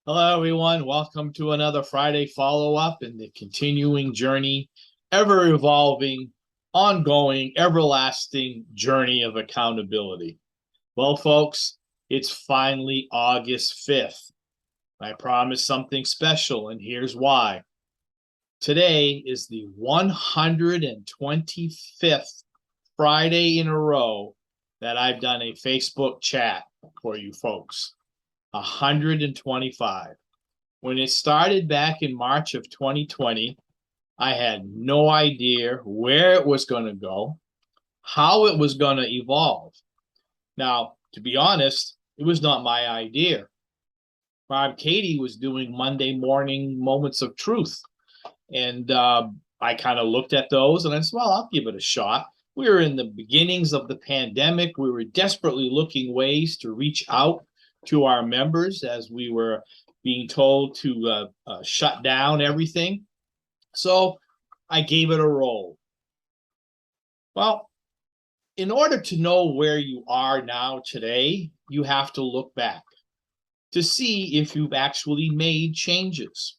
Hello, everyone. Welcome to another Friday follow-up in the continuing journey, ever-evolving, ongoing, everlasting journey of accountability. Well, folks, it's finally August 5th. I promised something special, and here's why. Today is the 125th Friday in a row that I've done a Facebook chat for you folks. 125. When it started back in March of 2020, I had no idea where it was going to go, how it was going to evolve. Now, to be honest, it was not my idea. Bob Katie was doing Monday morning moments of truth. And I kind of looked at those and I said, well, I'll give it a shot. We were in the beginnings of the pandemic. We were desperately looking ways to reach out to our members as we were being told to shut down everything. So I gave it a roll. Well, in order to know where you are now today, you have to look back to see if you've actually made changes.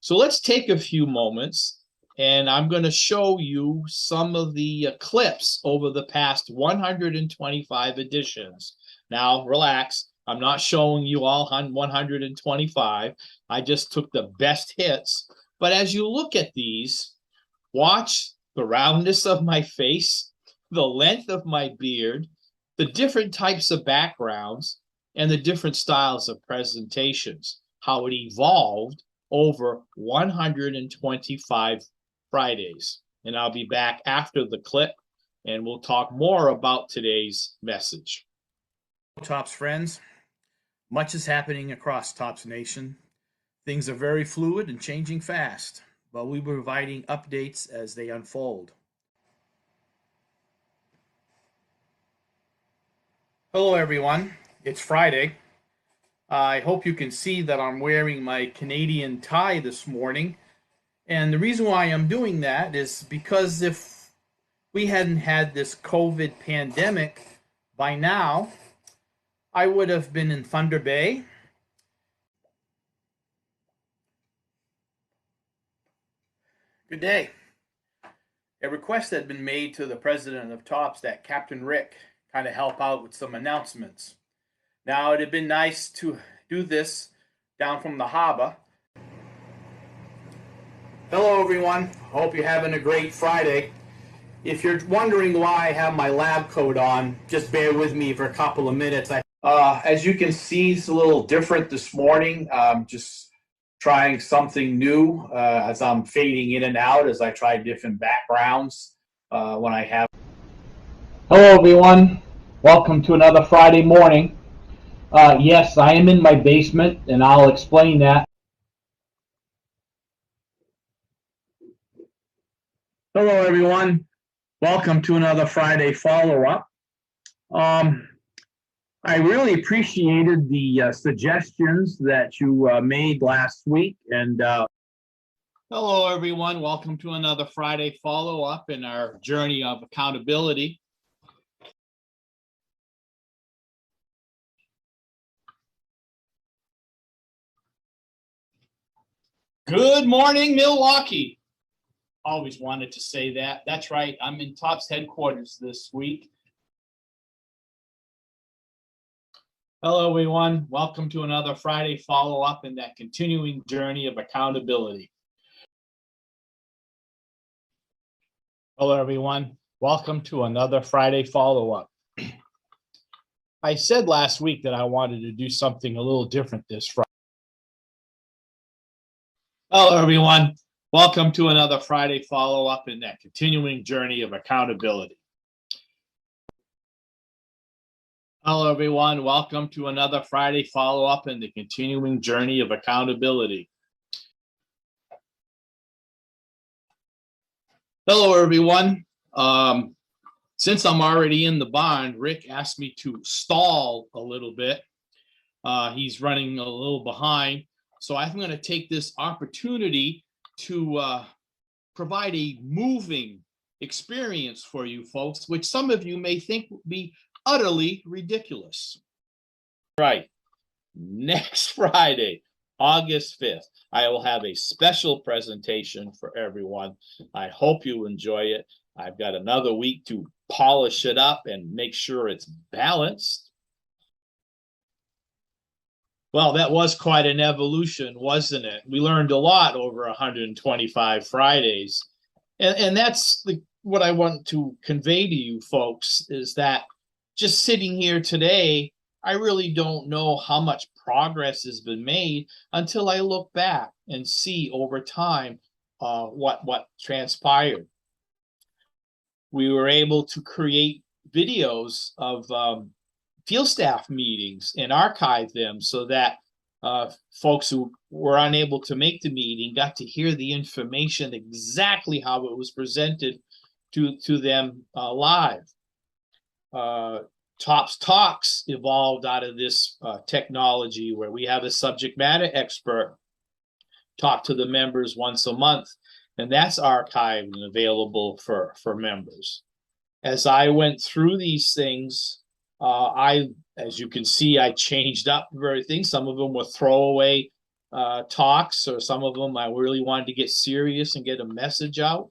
So let's take a few moments and I'm going to show you some of the clips over the past 125 editions. Now, relax. I'm not showing you all 125. I just took the best hits. But as you look at these, watch the roundness of my face, the length of my beard, the different types of backgrounds, and the different styles of presentations, how it evolved over 125 Fridays. And I'll be back after the clip and we'll talk more about today's message. Tops friends, much is happening across Tops Nation. Things are very fluid and changing fast, but we'll be providing updates as they unfold. Hello everyone, it's Friday. I hope you can see that I'm wearing my Canadian tie this morning. And the reason why I'm doing that is because if we hadn't had this COVID pandemic, by now, I would have been in Thunder Bay. Good day. A request had been made to the president of Tops that Captain Rick kind of help out with some announcements. Now, it had been nice to do this down from the harbor. Hello, everyone. Hope you're having a great Friday. If you're wondering why I have my lab coat on, just bear with me for a couple of minutes. As you can see, it's a little different this morning. Just trying something new as I'm fading in and out as I try different backgrounds when I have. Hello, everyone. Welcome to another Friday morning. Yes, I am in my basement, and I'll explain that. Hello, everyone. Welcome to another Friday follow-up. I really appreciated the suggestions that you made last week. And hello, everyone. Welcome to another Friday follow-up in our journey of accountability. Good morning, Milwaukee. Always wanted to say that. That's right. I'm in Tops headquarters this week. Hello, everyone. Welcome to another Friday follow-up in that continuing journey of accountability. Hello, everyone. Welcome to another Friday follow-up. I said last week that I wanted to do something a little different this Friday. Hello, everyone. Welcome to another Friday follow-up in that continuing journey of accountability. Hello, everyone. Welcome to another Friday follow-up in the continuing journey of accountability. Hello, everyone. Since I'm already in the barn, Rick asked me to stall a little bit. He's running a little behind. So I'm going to take this opportunity to provide a moving experience for you folks, which some of you may think would be utterly ridiculous. Right. Next Friday, August 5th, I will have a special presentation for everyone. I hope you enjoy it. I've got another week to polish it up and make sure it's balanced. Well, that was quite an evolution, wasn't it? We learned a lot over 125 Fridays. And that's what I want to convey to you folks, is that just sitting here today, I really don't know how much progress has been made until I look back and see over time what transpired. We were able to create videos of field staff meetings and archive them so that folks who were unable to make the meeting got to hear the information exactly how it was presented to them live. TOPS Talks evolved out of this technology, where we have a subject matter expert talk to the members once a month, and that's archived and available for members. As I went through these things, as you can see, I changed up very things. Some of them were throwaway talks, or some of them I really wanted to get serious and get a message out.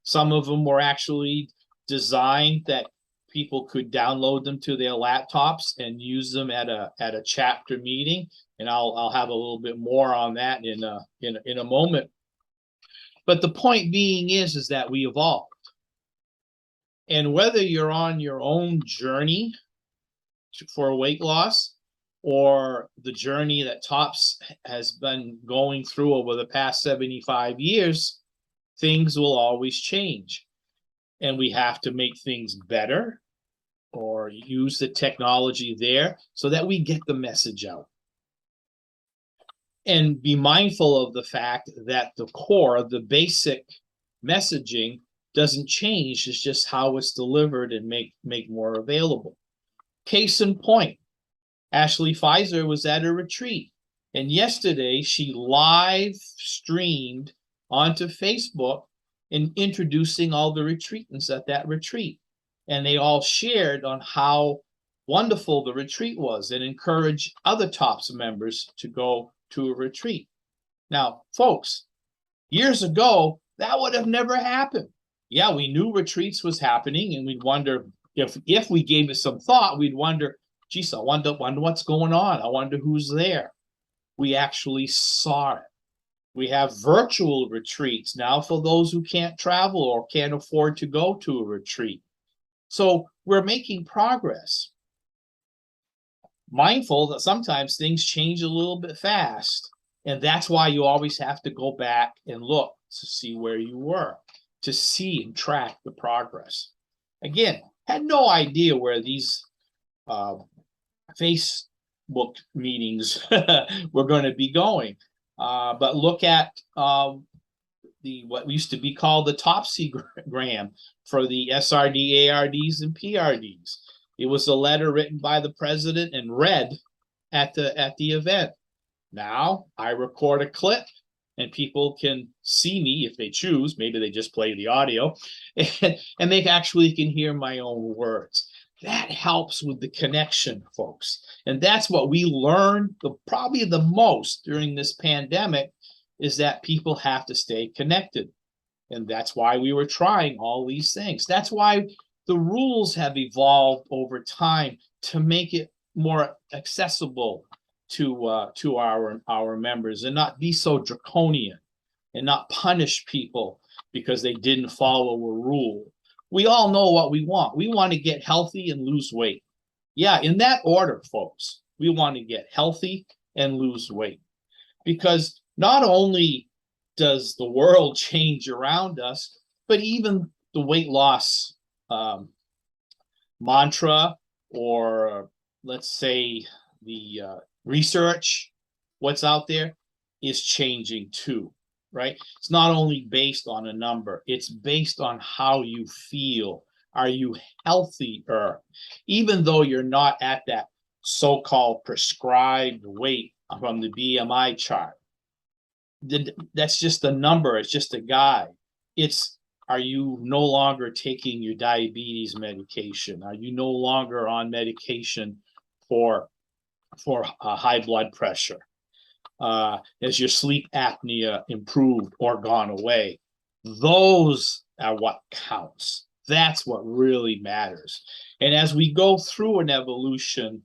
Some of them were actually designed that people could download them to their laptops and use them at a chapter meeting. And I'll have a little bit more on that in a moment. But the point being is that we evolved. And whether you're on your own journey for weight loss, or the journey that TOPS has been going through over the past 75 years, things will always change. And we have to make things better or use the technology there so that we get the message out. And be mindful of the fact that the core, the basic messaging doesn't change. It's just how it's delivered and make more available. Case in point, Ashley Pfizer was at a retreat, and yesterday she live streamed onto Facebook and introducing all the retreatants at that retreat. And they all shared on how wonderful the retreat was and encouraged other TOPS members to go to a retreat. Now, folks, years ago, that would have never happened. Yeah, we knew retreats was happening, and we'd wonder if we gave it some thought, we'd wonder, geez, I wonder what's going on. I wonder who's there. We actually saw it. We have virtual retreats now for those who can't travel or can't afford to go to a retreat. So we're making progress. Mindful that sometimes things change a little bit fast, and that's why you always have to go back and look to see where you were, to see and track the progress. Again, had no idea where these Facebook meetings were going to be going. But look at what used to be called the Topsygram for the SRD, ARDs, and PRDs. It was a letter written by the president and read at the event. Now I record a clip, and people can see me if they choose. Maybe they just play the audio, and they actually can hear my own words. That helps with the connection, folks. And that's what we learned probably the most during this pandemic, is that people have to stay connected. And that's why we were trying all these things. That's why the rules have evolved over time to make it more accessible to our members, and not be so draconian, and not punish people because they didn't follow a rule. We all know what we want. We want to get healthy and lose weight. Yeah, in that order, folks. We want to get healthy and lose weight. Because not only does the world change around us, but even the weight loss mantra, or let's say the research, what's out there, is changing too. Right? It's not only based on a number, it's based on how you feel. Are you healthier? Even though you're not at that so-called prescribed weight from the BMI chart. That's just a number, it's just a guide. It's, are you no longer taking your diabetes medication? Are you no longer on medication for high blood pressure? Has your sleep apnea improved or gone away? Those are what counts. That's what really matters. And as we go through an evolution,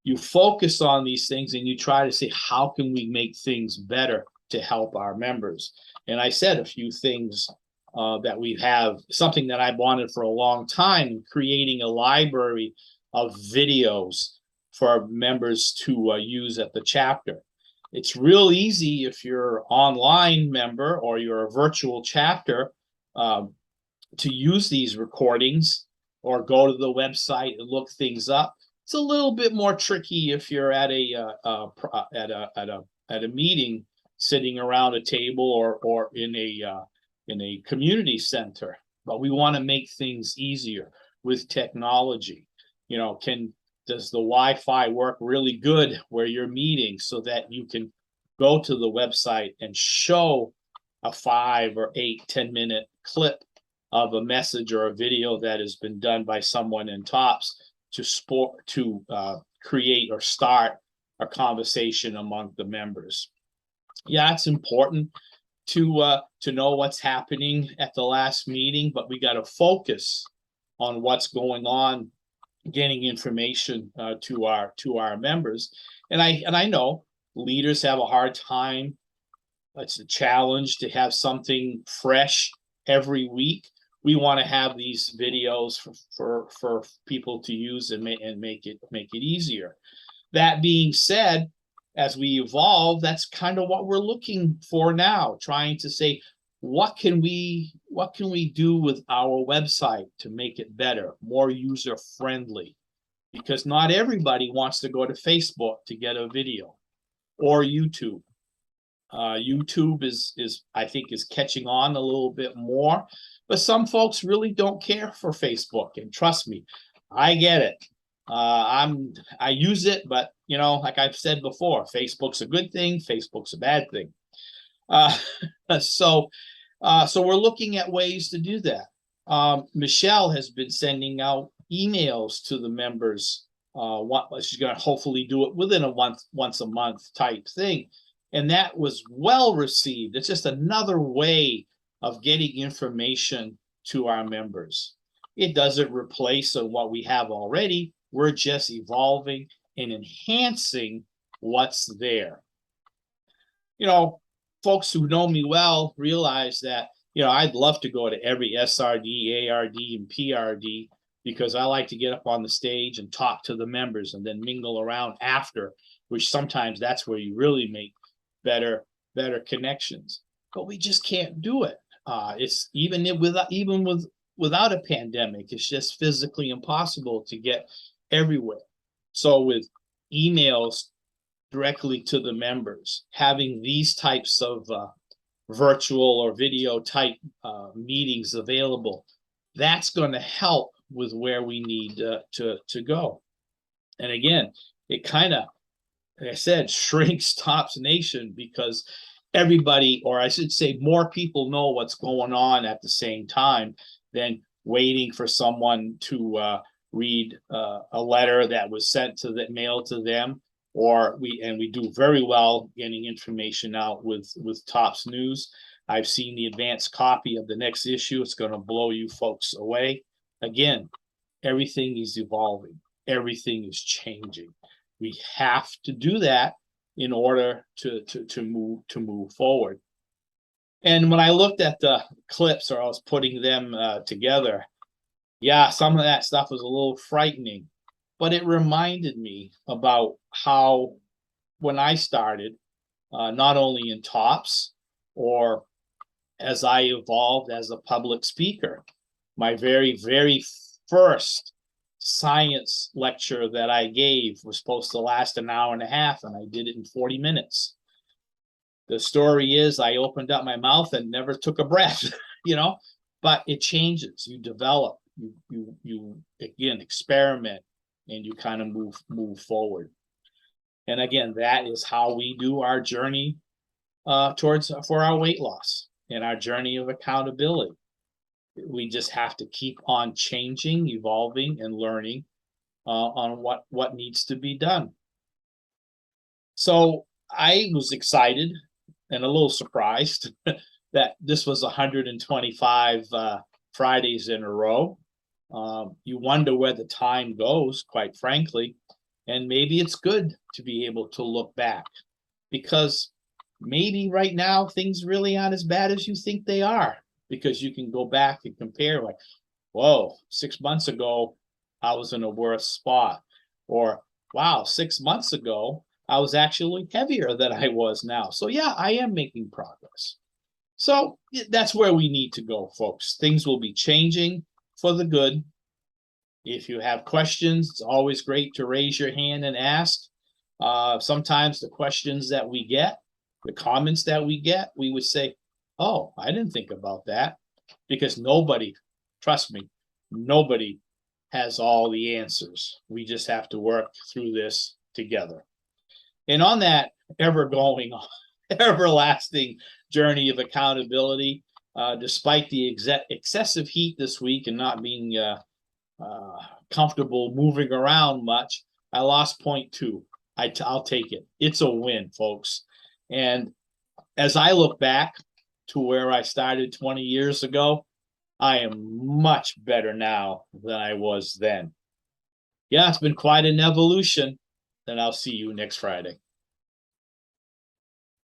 you focus on these things and you try to say, how can we make things better to help our members? And I said a few things that we have, something that I wanted for a long time, creating a library of videos for members to use at the chapter. It's real easy if you're an online member or you're a virtual chapter to use these recordings or go to the website and look things up. It's a little bit more tricky if you're at a meeting, sitting around a table or in a community center. But we want to make things easier with technology. You know, does the Wi-Fi work really good where you're meeting so that you can go to the website and show a 5 or 8, 10-minute clip of a message or a video that has been done by someone in TOPS to create or start a conversation among the members. Yeah, it's important to know what's happening at the last meeting, but we got to focus on what's going on, getting information to our members. And I know leaders have a hard time. It's a challenge to have something fresh every week. We want to have these videos for people to use and make it easier. That being said, as we evolve, that's kind of what we're looking for now, trying to say, what can we do with our website to make it better, more user friendly? Because not everybody wants to go to Facebook to get a video or YouTube. YouTube is I think is catching on a little bit more, but some folks really don't care for Facebook. And trust me, I get it. I use it, but you know, like I've said before, Facebook's a good thing, Facebook's a bad thing. So we're looking at ways to do that. Michelle has been sending out emails to the members. She's going to hopefully do it within once a month type thing. And that was well received. It's just another way of getting information to our members. It doesn't replace what we have already. We're just evolving and enhancing what's there. You know, folks who know me well realize that, you know, I'd love to go to every SRD, ARD, and PRD because I like to get up on the stage and talk to the members and then mingle around after, which sometimes that's where you really make better connections. But we just can't do it. It's even without a pandemic, it's just physically impossible to get everywhere. So with emails directly to the members, having these types of virtual or video type meetings available, that's going to help with where we need to go. And again, it kind of, like I said, shrinks TOPS Nation because everybody, or I should say more people know what's going on at the same time than waiting for someone to read a letter that was sent to the mail to them. Or we do very well getting information out with TOPS News. I've seen the advanced copy of the next issue. It's going to blow you folks away. Again, everything is evolving. Everything is changing. We have to do that in order to move forward. And when I looked at the clips, or I was putting them together, yeah, some of that stuff was a little frightening, but it reminded me about how when I started, not only in TOPS or as I evolved as a public speaker, my very first science lecture that I gave was supposed to last an hour and a half, and I did it in 40 minutes. The story is I opened up my mouth and never took a breath, you know, but it changes. You develop, you again experiment, and you kind of move forward. And again, that is how we do our journey for our weight loss and our journey of accountability. We just have to keep on changing, evolving, and learning on what needs to be done. So I was excited and a little surprised that this was 125 Fridays in a row. You wonder where the time goes, quite frankly, and maybe it's good to be able to look back, because maybe right now things really aren't as bad as you think they are, because you can go back and compare, like, whoa, 6 months ago, I was in a worse spot. Or, wow, 6 months ago, I was actually heavier than I was now. So, yeah, I am making progress. So, that's where we need to go, folks. Things will be changing for the good. If you have questions, it's always great to raise your hand and ask. Sometimes the questions that we get, the comments that we get, we would say, oh, I didn't think about that, because nobody, trust me, nobody has all the answers. We just have to work through this together. And on that ever going, everlasting journey of accountability, despite the excessive heat this week and not being comfortable moving around much, I lost 0.2. I'll take it. It's a win, folks. And as I look back to where I started 20 years ago, I am much better now than I was then. Yeah, it's been quite an evolution. And I'll see you next Friday.